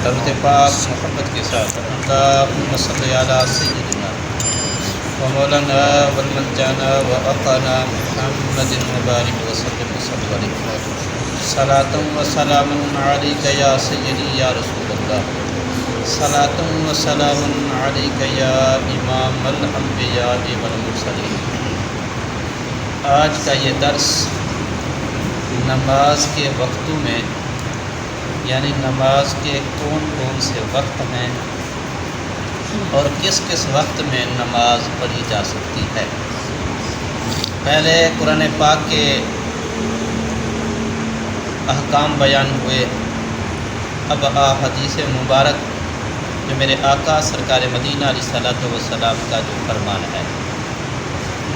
درود پاک محبت کے ساتھ اللہم صلی علی سیدنا و مولانا والمنجانا و اقانا محمد مبارک وسلم علیہ صلاۃ و سلام علیک یا سیدی یا رسول اللہ، صلاۃ و سلام علیک یا امام الانبیاء والمرسلین۔ آج کا یہ درس نماز کے وقتوں میں، یعنی نماز کے کون کون سے وقت ہیں اور کس کس وقت میں نماز پڑھی جا سکتی ہے۔ پہلے قرآن پاک کے احکام بیان ہوئے، اب حدیث مبارک جو میرے آقا سرکار مدینہ علیہ الصلوۃ والسلام کا جو فرمان ہے۔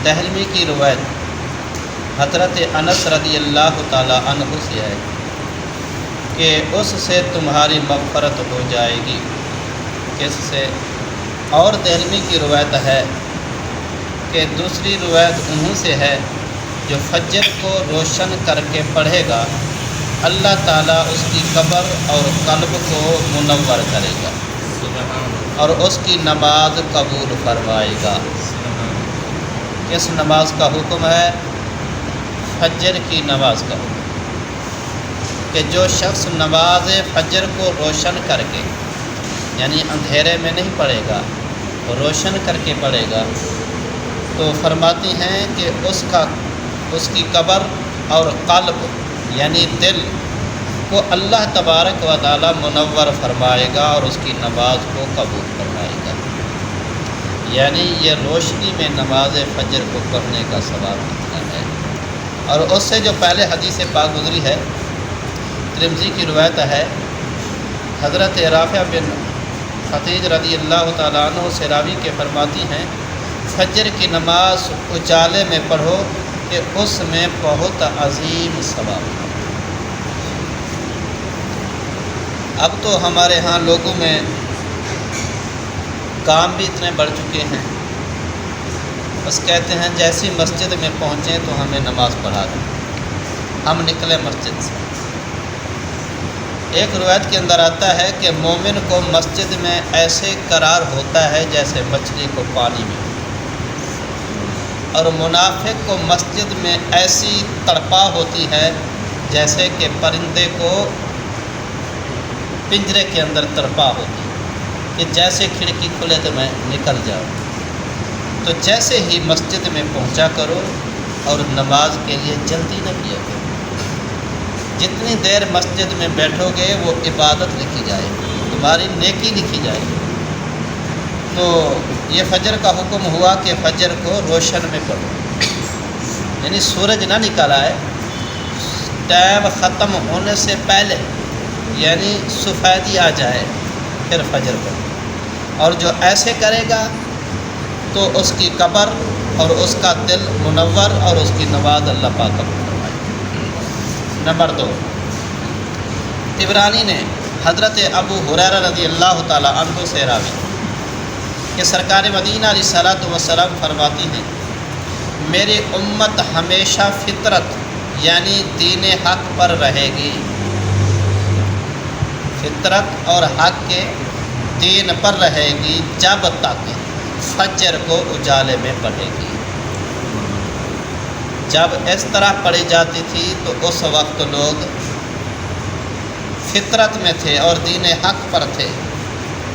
دہلوی کی روایت حضرت انس رضی اللہ تعالی عنہ سے ہے کہ اس سے تمہاری مغفرت ہو جائے گی۔ کس سے؟ اور دہلوی کی روایت ہے کہ دوسری روایت انہوں سے ہے جو فجر کو روشن کر کے پڑھے گا، اللہ تعالیٰ اس کی قبر اور قلب کو منور کرے گا اور اس کی نماز قبول فرمائے گا۔ کس نماز کا حکم ہے؟ فجر کی نماز کا حکم، کہ جو شخص نماز فجر کو روشن کر کے، یعنی اندھیرے میں نہیں پڑھے گا، روشن کر کے پڑھے گا، تو فرماتی ہیں کہ اس کی قبر اور قلب یعنی دل کو اللہ تبارک و تعالی منور فرمائے گا اور اس کی نماز کو قبول فرمائے گا۔ یعنی یہ روشنی میں نماز فجر کو پڑھنے کا ثواب کتنا ہے۔ اور اس سے جو پہلے حدیث پاک گزری ہے، ترمذی کی روایت ہے، حضرت رافع بن خدیج رضی اللہ تعالیٰ عنہ سے راوی کے فرماتی ہیں، فجر کی نماز اجالے میں پڑھو کہ اس میں بہت عظیم ثواب ہے۔ اب تو ہمارے ہاں لوگوں میں کام بھی اتنے بڑھ چکے ہیں، بس کہتے ہیں جیسی مسجد میں پہنچیں تو ہمیں نماز پڑھا دیں، ہم نکلے مسجد سے۔ ایک روایت کے اندر آتا ہے کہ مومن کو مسجد میں ایسے قرار ہوتا ہے جیسے مچھلی کو پانی میں، اور منافق کو مسجد میں ایسی تڑپا ہوتی ہے جیسے کہ پرندے کو پنجرے کے اندر تڑپا ہوتی ہے کہ جیسے کھڑکی کھلے تو میں نکل جاؤں۔ تو جیسے ہی مسجد میں پہنچا کرو اور نماز کے لیے جلدی نہ کیا کرو۔ جتنی دیر مسجد میں بیٹھو گے وہ عبادت لکھی جائے گی، تمہاری نیکی لکھی جائے گی۔ تو یہ فجر کا حکم ہوا کہ فجر کو روشن میں پڑھو، یعنی سورج نہ نکل آئے، ٹائم ختم ہونے سے پہلے، یعنی سفیدی آ جائے پھر فجر پڑھو۔ اور جو ایسے کرے گا تو اس کی قبر اور اس کا دل منور اور اس کی نماز اللہ پاک قبول فرمائے۔ نمبر 2، طبرانی نے حضرت ابو ہریرہ رضی اللہ تعالیٰ عنہ سے راوی کہ سرکار مدینہ علیہ الصلوۃ والسلام فرماتی ہیں، میری امت ہمیشہ فطرت یعنی دین حق پر رہے گی، فطرت اور حق کے دین پر رہے گی جب تک فجر کو اجالے میں پڑھے گی۔ جب اس طرح پڑھی جاتی تھی تو اس وقت لوگ فطرت میں تھے اور دین حق پر تھے۔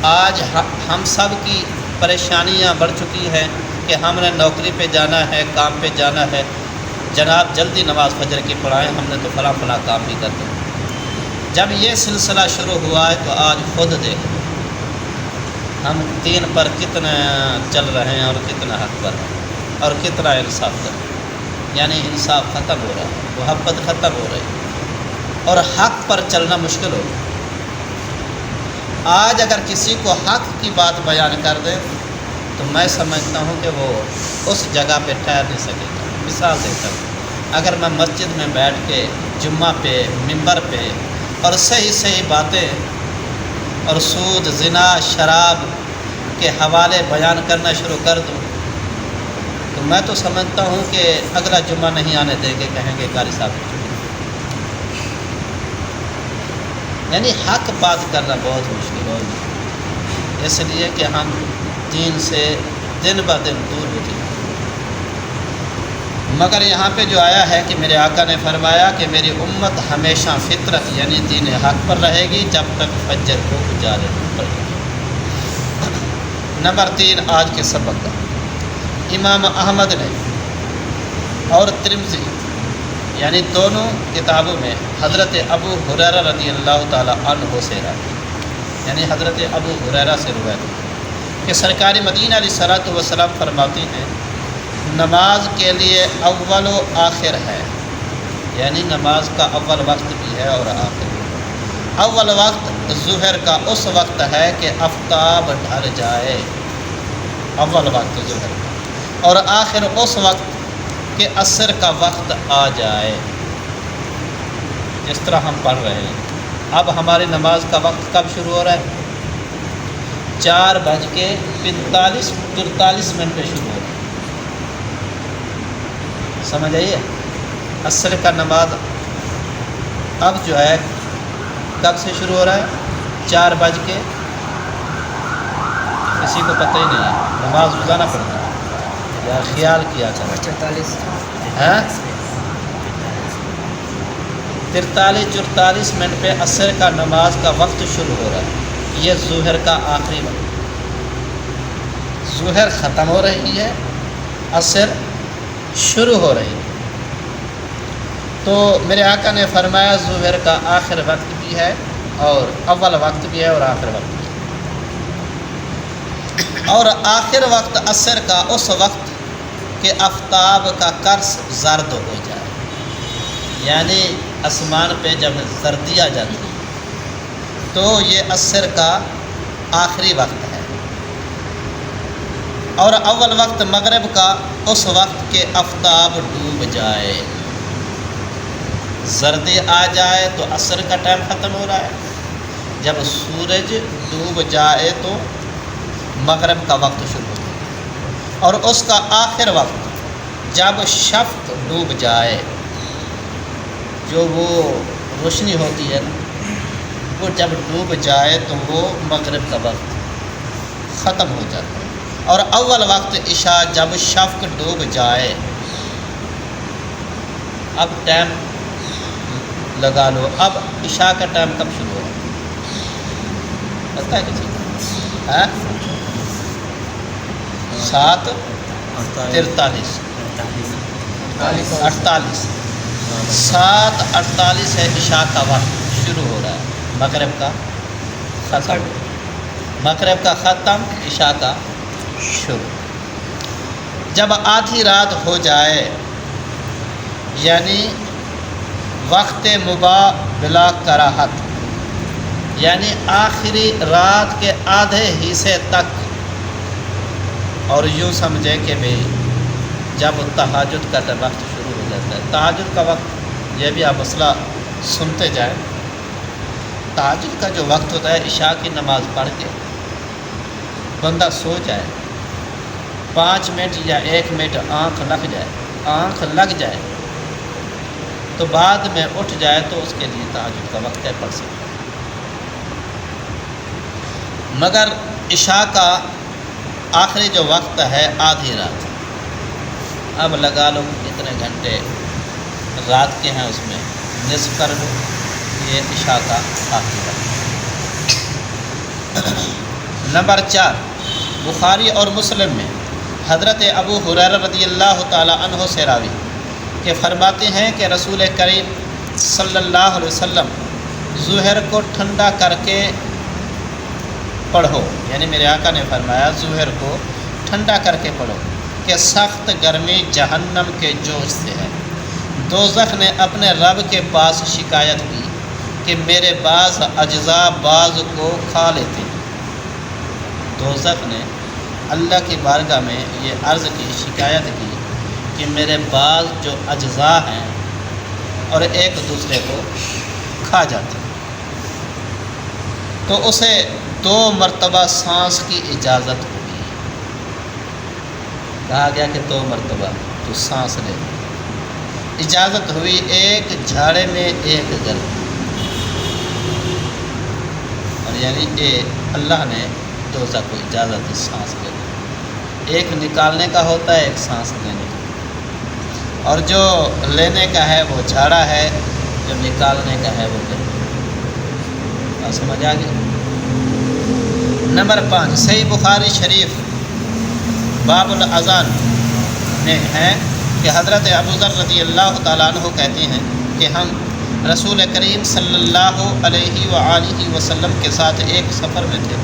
آج ہم سب کی پریشانیاں بڑھ چکی ہیں کہ ہم نے نوکری پہ جانا ہے، کام پہ جانا ہے، جناب جلدی نماز فجر کی پڑھائیں، ہم نے تو فلاں کام بھی کر دیا۔ جب یہ سلسلہ شروع ہوا ہے تو آج خود دیکھ ہم دین پر کتنا چل رہے ہیں اور کتنا حق پر ہیں اور کتنا انصاف کر رہے ہیں، یعنی انصاف ختم ہو رہا ہے، محبت ختم ہو رہی ہے اور حق پر چلنا مشکل ہو گیا۔ آج اگر کسی کو حق کی بات بیان کر دیں تو میں سمجھتا ہوں کہ وہ اس جگہ پہ ٹھہر نہیں سکے گا۔ مثال دیتا ہوں، اگر میں مسجد میں بیٹھ کے جمعہ پہ ممبر پہ اور صحیح باتیں اور سود، زنا، شراب کے حوالے بیان کرنا شروع کر دوں تو میں تو سمجھتا ہوں کہ اگلا جمعہ نہیں آنے دیں گے، کہیں گے قاری صاحب یعنی حق بات کرنا بہت مشکل ہو گیا، اس لیے کہ ہم دین سے دن بہ دن دور ہوتے ہیں۔ مگر یہاں پہ جو آیا ہے کہ میرے آقا نے فرمایا کہ میری امت ہمیشہ فطرت یعنی دین حق پر رہے گی جب تک فجر کو اجالے نہ پڑے گی۔ نمبر 3 آج کے سبق کا، امام احمد نے اور ترمذی یعنی دونوں کتابوں میں حضرت ابو ہریرہ رضی اللہ تعالی عنہ سے یعنی حضرت ابو ہریرہ سے روایت ہے کہ سرکار مدینہ علیہ الصلوۃ والسلام فرماتے ہیں نماز کے لیے اول و آخر ہے، یعنی نماز کا اول وقت بھی ہے اور آخر بھی۔ اول وقت ظہر کا اس وقت ہے کہ آفتاب ڈھل جائے، اول وقت ظہر کا، اور آخر اس وقت کہ عصر کا وقت آ جائے، جس طرح ہم پڑھ رہے ہیں۔ اب ہماری نماز کا وقت کب شروع ہو رہا ہے؟ 4:45 پہ شروع ہو رہا ہے، سمجھ آئیے؟ عصر کا نماز اب جو ہے کب سے شروع ہو رہا ہے؟ 4 بج کے، کسی کو پتہ ہی نہیں ہے، نماز روزانہ پڑھتا ہے یا خیال کیا کریں؟ 43-44 منٹ پہ عصر کا نماز کا وقت شروع ہو رہا ہے۔ یہ ظہر کا آخری وقت، ظہر ختم ہو رہی ہے، عصر شروع ہو رہی ہے۔ تو میرے آقا نے فرمایا ظہر کا آخر وقت بھی ہے اور اول وقت بھی ہے اور آخر وقت بھی ہے، اور آخر وقت عصر کا اس وقت کہ آفتاب کا قرص زرد ہو جائے، یعنی آسمان پہ جب زردی آ جاتی ہے تو یہ عصر کا آخری وقت ہے، اور اول وقت مغرب کا اس وقت کہ آفتاب ڈوب جائے، زردی آ جائے تو عصر کا ٹائم ختم ہو رہا ہے، جب سورج ڈوب جائے تو مغرب کا وقت شروع ہو جائے، اور اس کا آخر وقت جب شفق ڈوب جائے، جو وہ روشنی ہوتی ہے نا وہ جب ڈوب جائے تو وہ مغرب کا وقت ختم ہو جاتا ہے، اور اول وقت عشاء جب شفق ڈوب جائے۔ اب ٹائم لگا لو، اب عشاء کا ٹائم کب شروع ہو؟ پتہ ہے کسی کو؟ 7:48 7:48 ہے عشاء کا وقت شروع ہو رہا ہے، مغرب کا ختم، مغرب کا ختم، عشاء کا شروع۔ جب آدھی رات ہو جائے یعنی وقت مباح بلا کراہت، یعنی آخری رات کے آدھے حصے تک، اور یوں سمجھے کہ بھئی جب تہجد کا وقت شروع ہو جاتا ہے، تہجد کا وقت یہ بھی آپ مسئلہ سنتے جائیں۔ تہجد کا جو وقت ہوتا ہے عشاء کی نماز پڑھ کے بندہ سو جائے، 5 منٹ یا 1 منٹ آنکھ لگ جائے تو بعد میں اٹھ جائے تو اس کے لیے تہجد کا وقت ہے، پڑھ سکتا ہے۔ مگر عشاء کا آخری جو وقت ہے آدھی رات، اب لگا لو کتنے گھنٹے رات کے ہیں، اس میں نصف کر لو، یہ عشاء کا آخری وقت۔ نمبر 4 بخاری اور مسلم میں حضرت ابو ہریرہ رضی اللہ تعالی عنہ سے راوی کہ فرماتے ہیں کہ رسول کریم صلی اللہ علیہ وسلم ظہر کو ٹھنڈا کر کے پڑھو، یعنی میرے آقا نے فرمایا ظہر کو ٹھنڈا کر کے پڑھو کہ سخت گرمی جہنم کے جوش سے ہے۔ دوزخ نے اپنے رب کے پاس شکایت کی کہ میرے بعض اجزاء بعض کو کھا لیتے ہیں۔ دوزخ نے اللہ کی بارگاہ میں یہ عرض کی، شکایت کی کہ میرے بعض جو اجزاء ہیں اور ایک دوسرے کو کھا جاتے ہیں، تو اسے 2 مرتبہ سانس کی اجازت ہوگی، کہا گیا کہ 2 مرتبہ تو سانس لے، اجازت ہوئی، ایک جھاڑے میں ایک گرمی۔ یعنی اللہ نے دوزخ کو اجازت دی سانس لینے، ایک نکالنے کا ہوتا ہے، ایک سانس لینے کا، اور جو لینے کا ہے وہ جھاڑا ہے، جو نکالنے کا ہے وہ پھر سمجھ آ گئی۔ نمبر 5 صحیح بخاری شریف باب الاذان میں ہے کہ حضرت ابوذر رضی اللہ تعالیٰ عنہ کہتے ہیں کہ ہم رسول کریم صلی اللہ علیہ وآلہ وسلم کے ساتھ ایک سفر میں تھے،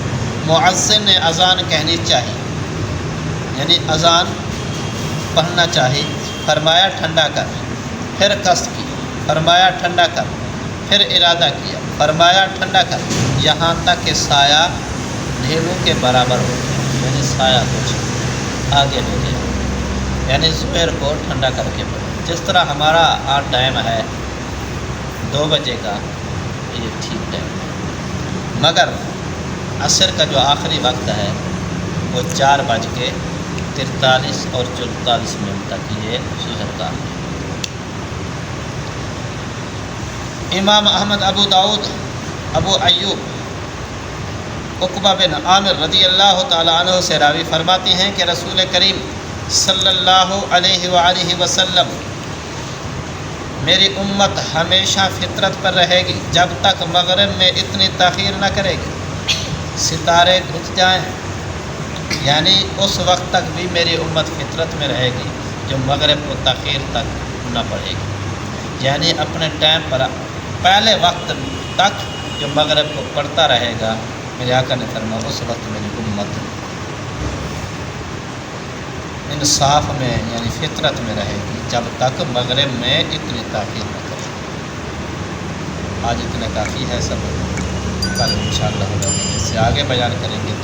مؤذن نے اذان کہنی چاہیے، یعنی اذان پڑھنا چاہیے، فرمایا ٹھنڈا کر، پھر قصد کی، فرمایا ٹھنڈا کر، پھر ارادہ کیا، فرمایا ٹھنڈا کر، یہاں تک کہ سایہ ڈھیلوں کے برابر ہو گیا، یعنی سایہ کچھ آگے ہو گیا، یعنی ظہر کو ٹھنڈا کر کے پڑھو۔ جس طرح ہمارا آج ٹائم ہے 2 بجے کا، یہ ٹھیک ٹائم ہے، مگر عصر کا جو آخری وقت ہے وہ 4:43 اور 44 منٹ تک یہ ظہر کا ہے۔ امام احمد، ابو داؤد، ابو ایوب، عقبہ بن عامر رضی اللہ تعالیٰ عنہ سے راوی فرماتے ہیں کہ رسول کریم صلی اللہ علیہ وآلہ وسلم میری امت ہمیشہ فطرت پر رہے گی جب تک مغرب میں اتنی تاخیر نہ کرے گی ستارے گھٹ جائیں، یعنی اس وقت تک بھی میری امت فطرت میں رہے گی جو مغرب کو تاخیر تک نہ پڑے گی، یعنی اپنے ٹائم پر پہلے وقت تک جو مغرب کو پڑھتا رہے گا، میرے آقا نے فرمایا اس وقت میری امت انصاف میں یعنی فطرت میں رہے گی جب تک مغرب میں اتنی تاخیر نہ کرے۔ آج اتنے کافی ہے، سب کل انشاءاللہ اس سے آگے بیان کریں گے۔